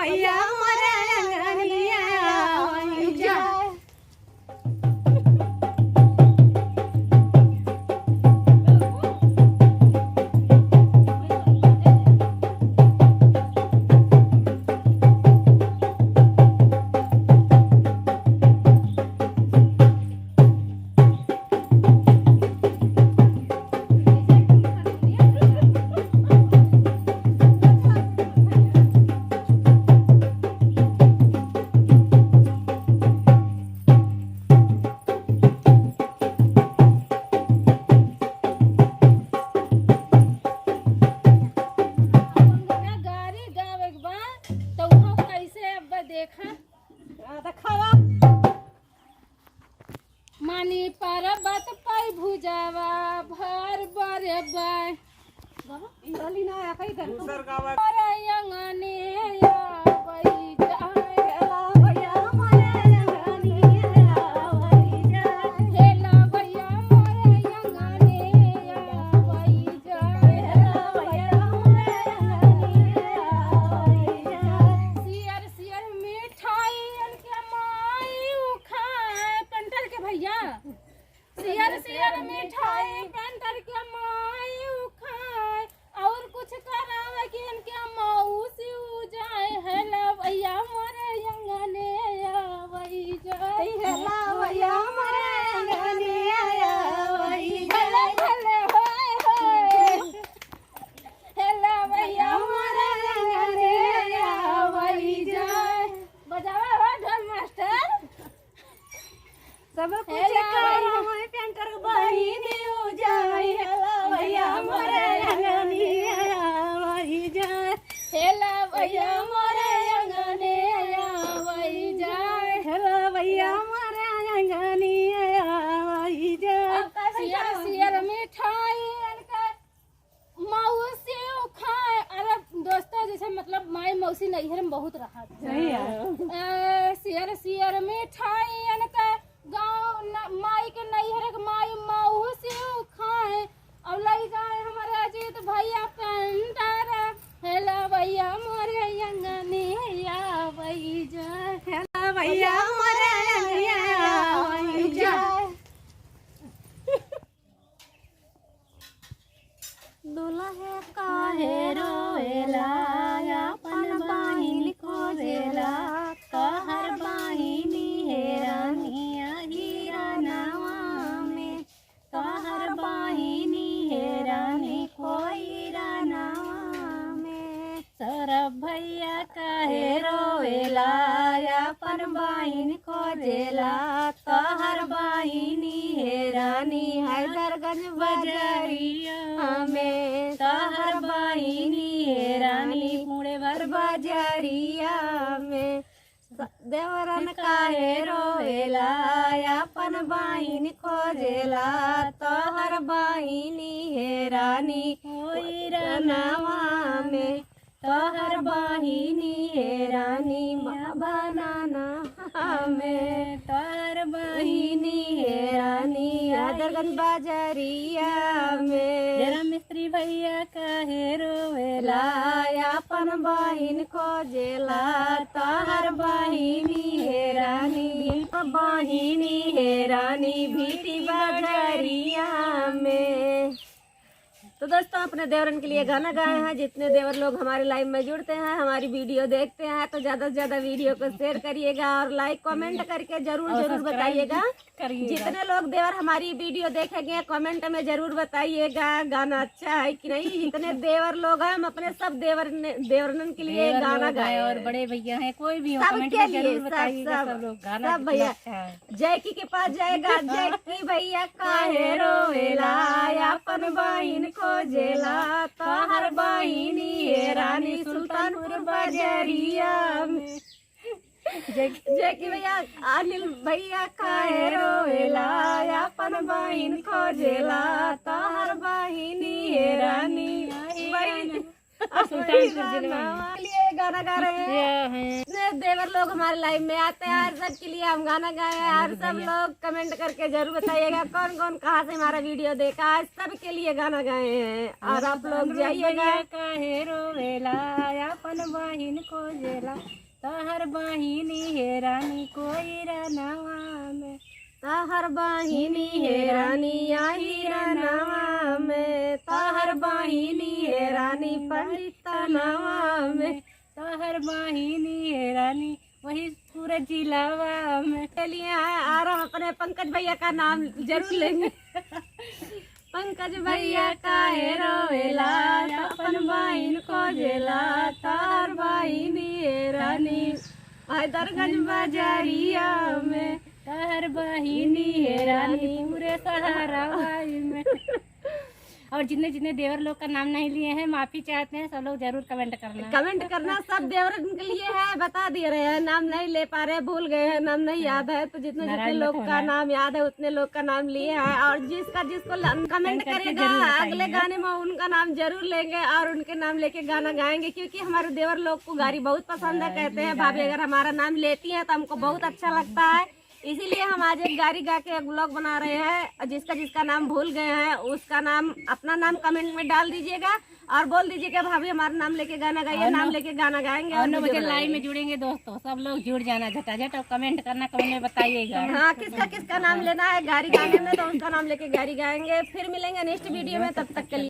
भैया मोरे अंगनिया आई जाए। मानी पर्वत पर भुजावा भर बरे बाय इंद्रली ना आया कहीं कर दूसर गावा अरे यंगने या वही जाए हेला भैया मोरे अंगनिया आई जाए। हेला भैया मोरे यंगने या वही जाए हेला भैया मोरे अंगनिया आई जाए। सियर सियर मिठाई के माई उखाए पेंटर के भैया सियर सियर मिठाई पेंटर के माई उखाए और कुछ करावे कि इनके मौसी जाए हेला भैया मोरे अंगने वही जाए हेला भैया मोरे अंगनिया आई हेला जाए। हेला होए होए हेला भैया मोरे अंगनिया आई जाए। बजावा हो ढोल मास्टर सब कुछ हेला करो मैं पेंटर बहिनी हो जाए। हेला भैया मोरे अंगनिया आई जाए। हेला भैया मोरे अंगने वही जाए हेला भैया मोरे अंगनिया आई जाए। सियर सियर मिठाई मौसी खाए। अरे दोस्तों जैसे मतलब माई मौसी नैहर में बहुत रहा सही है। सियर सियर मिठाई का गाँव माई के नैहर के माई मौसी खाए और लई जाए हमारे अजीत भैया पेंटर हेला भैया मोरे अंगने वही जाए हेला भैया मोरे अंगनिया आई जाए। दुल्हा काहे रोएला अपन बहिन खोजेला कहर बहिनी हेरानिया हीरा नवा में कहर बहिनी हेरानी खोईरा नवा में। सौरभ भैया काहे रोएला अपन बहिन खोजेला कहर बहिनी हेरानी हैदरगंज बजरिया में कहर बहिनी हेरानी पुणे भर बजरिया में। देवरन काहे रोएला अपन बहिन खोजेला तोहर बहिनी हेरानी कोईरा नवा में तोहर बहिनी हेरानी बनाना में तोहर बहिनी हेरानी हैदरगंज बाजरिया में। जरा मिस्त्री भैया काहे रोएला अपन बहिन खोजेला तोहर बहिनी हेरानी बहिनी हेरानी भीटी बाजरिया में। तो दोस्तों अपने देवरन के लिए गाना गाए हैं। जितने देवर लोग हमारे लाइव में जुड़ते हैं हमारी वीडियो देखते हैं तो ज़्यादा से ज़्यादा वीडियो को शेयर करिएगा और लाइक कमेंट करके जरूर बताइएगा। जितने लोग देवर हमारी वीडियो देखेंगे कमेंट में जरूर बताइएगा गाना अच्छा है कि नहीं। जितने देवर लोग हैं हम अपने सब देवरन के लिए गाना गाए और बड़े भैया हैं कोई भी सबके लिए सब भैया जैकी के पास जाएगा। जैकी भैया काहे रोएला अपन बहिन खोजेला तोहर बहिनी हेरानी सुल्तानपुर बजरिया में। जैकी भैया अनिल भैया काहे रोएला अपन बहिन खोजेला तोहर बहिनी हेरानी सुल्तानपुर जिले में गाना गा रहे हैं। जितने देवर लोग हमारे लाइव में आते हैं हर सब के लिए हम गाना गाए हैं। और सब लोग कमेंट करके जरूर बताइएगा कौन कौन कहाँ से हमारा वीडियो देखा है। सब के लिए गाना गाए हैं और आप लोग जाइएगा। काहे रोवेला अपन बहिन को जेला तहर बहिनी हे रानी कोई रनवा में तहर बहिनी हे रानी आई रनवा में तहर बहिनी हे रानी पंडित नवा में तहर बहिनी हे रानी वही पूरे जिलावा में। चलिए और हम अपने पंकज भैया का नाम जरूर लेंगे। पंकज भैया काहे रोवेला अपन बहिन को जेला तहर बहिनी हे रानी हैदरगंज बाजारिया में तहर बहिनी है रानी पूरे सहारा में। और जितने जितने देवर लोग का नाम नहीं लिए हैं माफी चाहते हैं, सब लोग जरूर कमेंट करना। सब देवर के लिए है, बता दे रहे हैं, नाम नहीं ले पा रहे, भूल गए हैं, नाम नहीं याद है। तो जितने जितने लोग का नाम याद है उतने लोग का नाम लिए हैं। और जिसको कमेंट करेगा अगले गाने में उनका नाम जरूर लेंगे और उनके नाम लेके गाना गाएंगे। क्योंकि हमारे देवर लोग को गाड़ी बहुत पसंद है। कहते हैं भाभी अगर हमारा नाम लेती है तो हमको बहुत अच्छा लगता है। इसीलिए हम आज एक गाड़ी गा के एक ब्लॉग बना रहे हैं। जिसका नाम भूल गए हैं उसका नाम अपना नाम कमेंट में डाल दीजिएगा और बोल दीजिएगा भाभी हमारा नाम लेके गाना गाइए। नाम लेके गाना गाएंगे और 9 बजे लाइव में जुड़ेंगे दोस्तों। सब लोग जुड़ जाना झटाझट और कमेंट करना, कमेंट में बताइएगा। हाँ किसका नाम लेना है गाड़ी गाने में तो उसका नाम लेके गाड़ी गाएंगे। फिर मिलेंगे नेक्स्ट वीडियो में, तब तक के लिए।